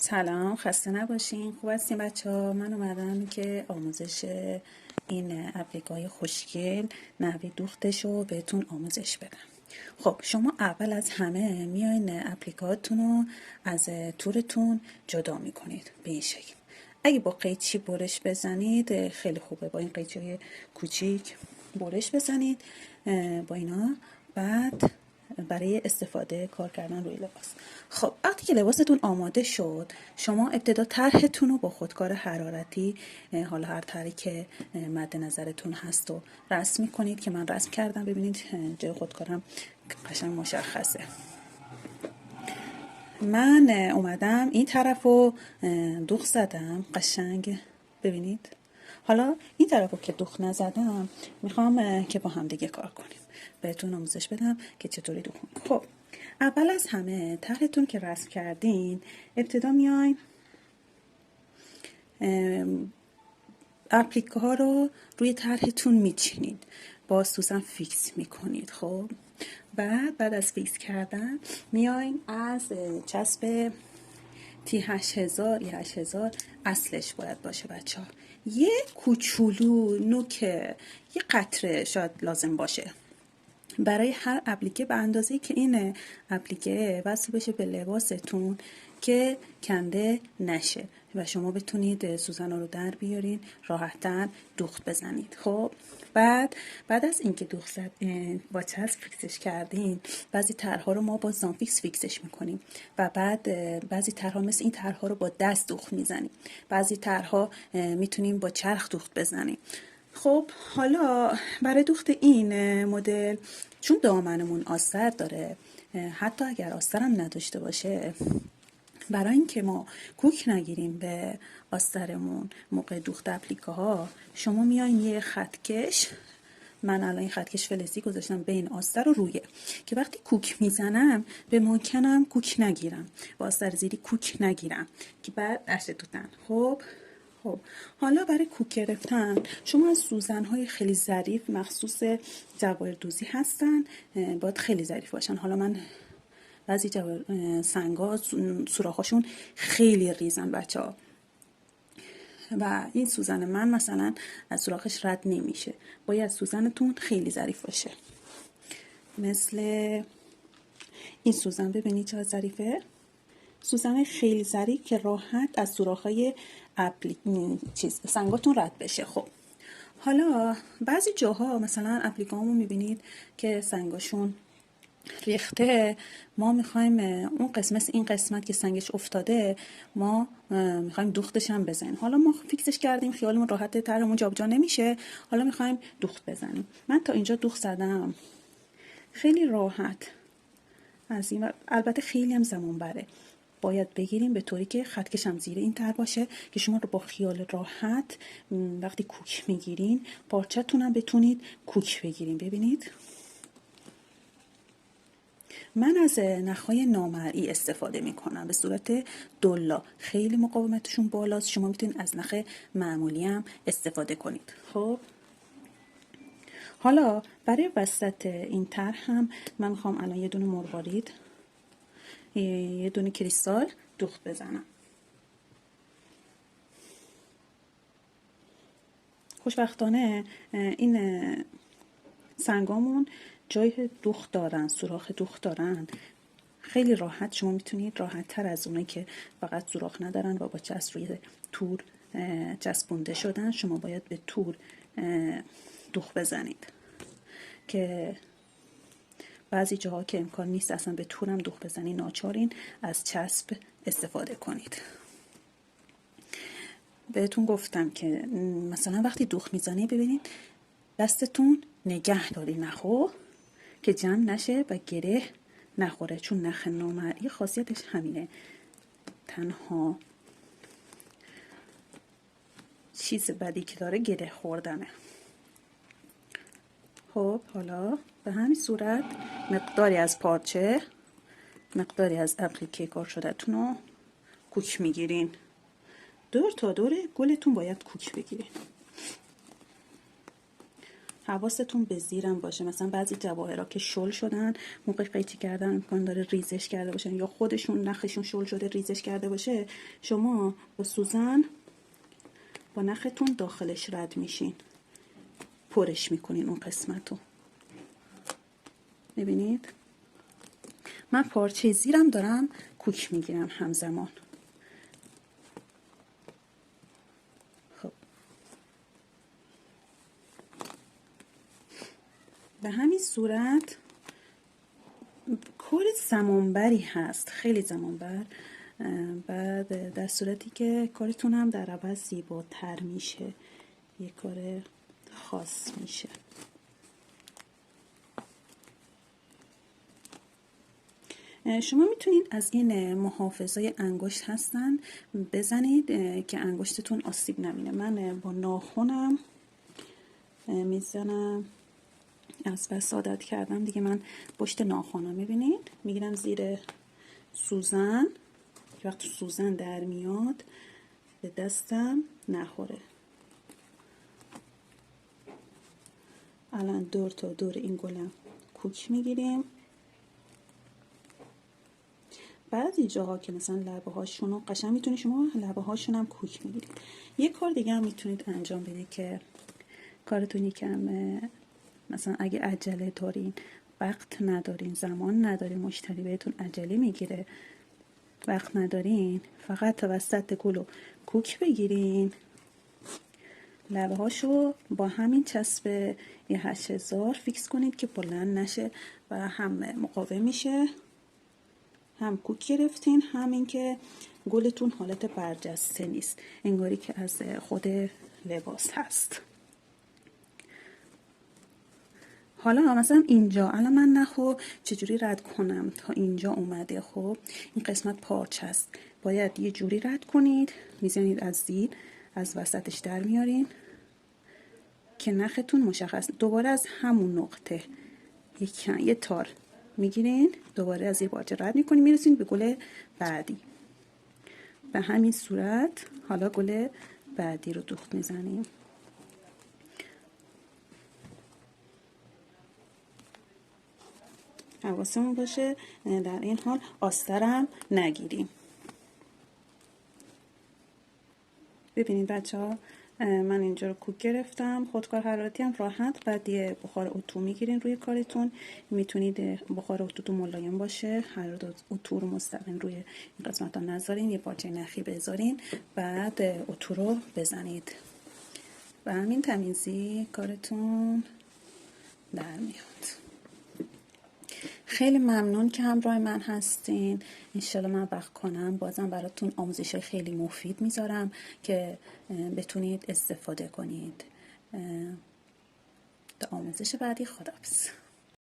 سلام، خسته نباشین. خوب هستین بچه ها؟ من اومدم که آموزش این اپلیکای خوشگل نحوه دوختش رو بهتون آموزش بدم. خب شما اول از همه میاین اپلیکاتون رو از تورتون جدا میکنید به این شکل. اگه با قیچی برش بزنید خیلی خوبه، با این قیچی های کوچیک برش بزنید با اینا. بعد برای استفاده کار کردن روی لباس. خب وقتی که لباستون آماده شد، شما ابتدا طرحتون رو با خودکار حرارتی، حالا هر طرحی که مد نظرتون هست و رسم می‌کنید که من رسم کردم. ببینید جای خودکارم قشنگ مشخصه. من اومدم این طرف رو دوخت زدم قشنگ، ببینید. حالا این طرف رو که دوخت نزدم میخوام که با هم دیگه کار کنیم، بهتون آموزش بدم که چطوری دوخت کنیم. خب اول از همه طرحتون که رسم کردین، ابتدا میاین اپلیکه ها رو روی طرحتون میچینید، با سوزن فیکس میکنید. خب بعد از فیکس کردن میاین از چسب تی 8000 یا 8000 اصلش باید باشه بچه ها. یه کوچولو نوک یه قطره شاید لازم باشه برای هر اپلیکه، به اندازه‌ای که این اپلیکه وصل بشه به لباستون که کنده نشه و شما بتونید سوزن رو در بیارین، راحت‌تر دوخت بزنید. خب بعد از اینکه دوخت با چسب فیکسش کردین، بعضی طرح‌ها رو ما با زانفیکس فیکسش میکنیم و بعد بعضی طرح‌ها مثل این طرح‌ها رو با دست دوخت میزنیم، بعضی طرح‌ها میتونیم با چرخ دوخت بزنیم. خب حالا برای دوخت این مدل، چون دامنمون آستر داره، حتی اگر آسترم نداشته باشه، برای اینکه ما کوک نگیریم به آسترمون موقع دوخت اپلیکه ها، شما میاین یه خطکش، من الان این خطکش فلزی گذاشتم بین آستر و رویه که وقتی کوک میزنم به ممکنم کوک نگیرم، با آستر زیری کوک نگیرم که بعد نشتوتن. خب حالا برای کوک گرفتن شما از سوزن‌های خیلی ظریف مخصوص جواهر دوزی هستن، باید خیلی ظریف باشن. حالا من بعضی سنگا سوراخاشون خیلی ریزن بچه ها و این سوزن من مثلا از سوراخش رد نمیشه، باید سوزنتون خیلی ظریف باشه. مثل این سوزن، ببینید چقدر ظریفه، سوزن خیلی ظریف که راحت از سوراخ‌های سنگاتون رد بشه. خب حالا بعضی جاها مثلا اپلیکامو میبینید که سنگاشون ریخته، ما میخوایم اون قسمت، این قسمت که سنگش افتاده، ما میخوایم دوختش هم بزنیم. حالا ما فیکسش کردیم، خیالمون راحته، طرحمون جابجا نمیشه، حالا میخوایم دوخت بزنیم. من تا اینجا دوخت زدم خیلی راحت از این، البته خیلی هم زمان بره، باید بگیریم به طوری که خطکش هم زیر این تر باشه که شما رو با خیال راحت وقتی کوک میگیرین پارچه‌تون هم بتونید کوک بگیرین. ببینید من از نخهای نامرئی استفاده میکنم به صورت دلا، خیلی مقاومتشون بالاست، شما میتونید از نخ معمولی هم استفاده کنید. خب حالا برای وسط این طرح هم من میخوام الان یه دونه مروارید، یه دونه کریستال دوخت بزنم. خوشبختانه این سنگامون جای دوخت دارن، سوراخ دوخت دارن، خیلی راحت شما میتونید راحت تر از اونایی که فقط سوراخ ندارن و با چسب روی تور چسبونده شدن، شما باید به تور دوخت بزنید که بعضی جاها که امکان نیست اصلا به تورم دوخت بزنی، ناچارین از چسب استفاده کنید. بهتون گفتم که مثلا وقتی دوخت میزنی ببینید دستتون نگه داری نخو که جمع نشه و گره نخوره، چون نخ نامرئی خاصیتش همینه، تنها چیز بدی که داره گره خوردنه. خب حالا به همین صورت مقداری از پارچه، مقداری از اپلیکه کار شده‌تون رو کوک میگیرین، دور تا دور گلتون باید کوک بگیرین. حواستون به زیرم باشه. مثلا بعضی جواهرها که شل شدن موقع قیچی کردن امکان داره ریزش کرده باشن، یا خودشون نخشون شل شده ریزش کرده باشه. شما با سوزن با نختون داخلش رد میشین، پرش میکنین اون قسمتو. ببینید من پارچه زیرم دارم کوک میگیرم همزمان. خب به همین صورت کار زمانبری هست، خیلی زمانبر. بعد در صورتی که کارتون هم در عوض زیباتر میشه، یه کار خاص میشه. شما میتونید از این محافظای انگشت هستن بزنید که انگشتتون آسیب نبینه. من با ناخنم میزنم، از بس عادت کردم دیگه. من پشت ناخنم میبینید میگیرم زیر سوزن که وقتی سوزن در میاد به دستم نخوره. الان دور تا دور این گلم کوک میگیریم. بعضی جاها که مثلا لبه هاشونو قشنگ میتونید شما لبه هاشون هم کوک میگیرید. یه کار دیگه هم میتونید انجام بدید که کارتون یکم مثلا اگه عجله دارین، وقت ندارین، زمان ندارین، مشتری بهتون عجله میگیره، وقت ندارین، فقط وسط گلو کوک بگیرین، لبه هاشو با همین چسب 8000 فیکس کنید که بلند نشه و هم مقاوم میشه، هم کوک گرفتین، همین که گلتون حالت برجسته نیست، انگاری که از خود لباس هست. حالا مثلا اینجا الان من نخو چجوری رد کنم تا اینجا اومده. خب این قسمت پارچه است، باید یه جوری رد کنید، میزنید از زیر، از وسطش در میارین که نختون مشخص. دوباره از همون نقطه یه تار میگیرین، دوباره از یه پارچه رد میکنین، میرسین به گل بعدی. به همین صورت حالا گل بعدی رو دوخت میزنیم. حواسمون باشه در این حال آسترم نگیریم. ببینید بچه ها، من اینجا رو کوک گرفتم، خودکار حرارتی هم راحت. بعد یه بخار اتو میگیرین روی کارتون، میتونید بخار اتو ملایم باشه، حرارت اتو رو مستقیم روی این قسمت ها نذارین، یه پارچه نخی بذارین، بعد اتو رو بزنید و همین تمیزی کارتون در میاد. خیلی ممنون که همراه من هستین. انشالله من وقت کنم بازم براتون آموزش خیلی مفید میذارم که بتونید استفاده کنید. تا آموزش بعدی، خداحافظ.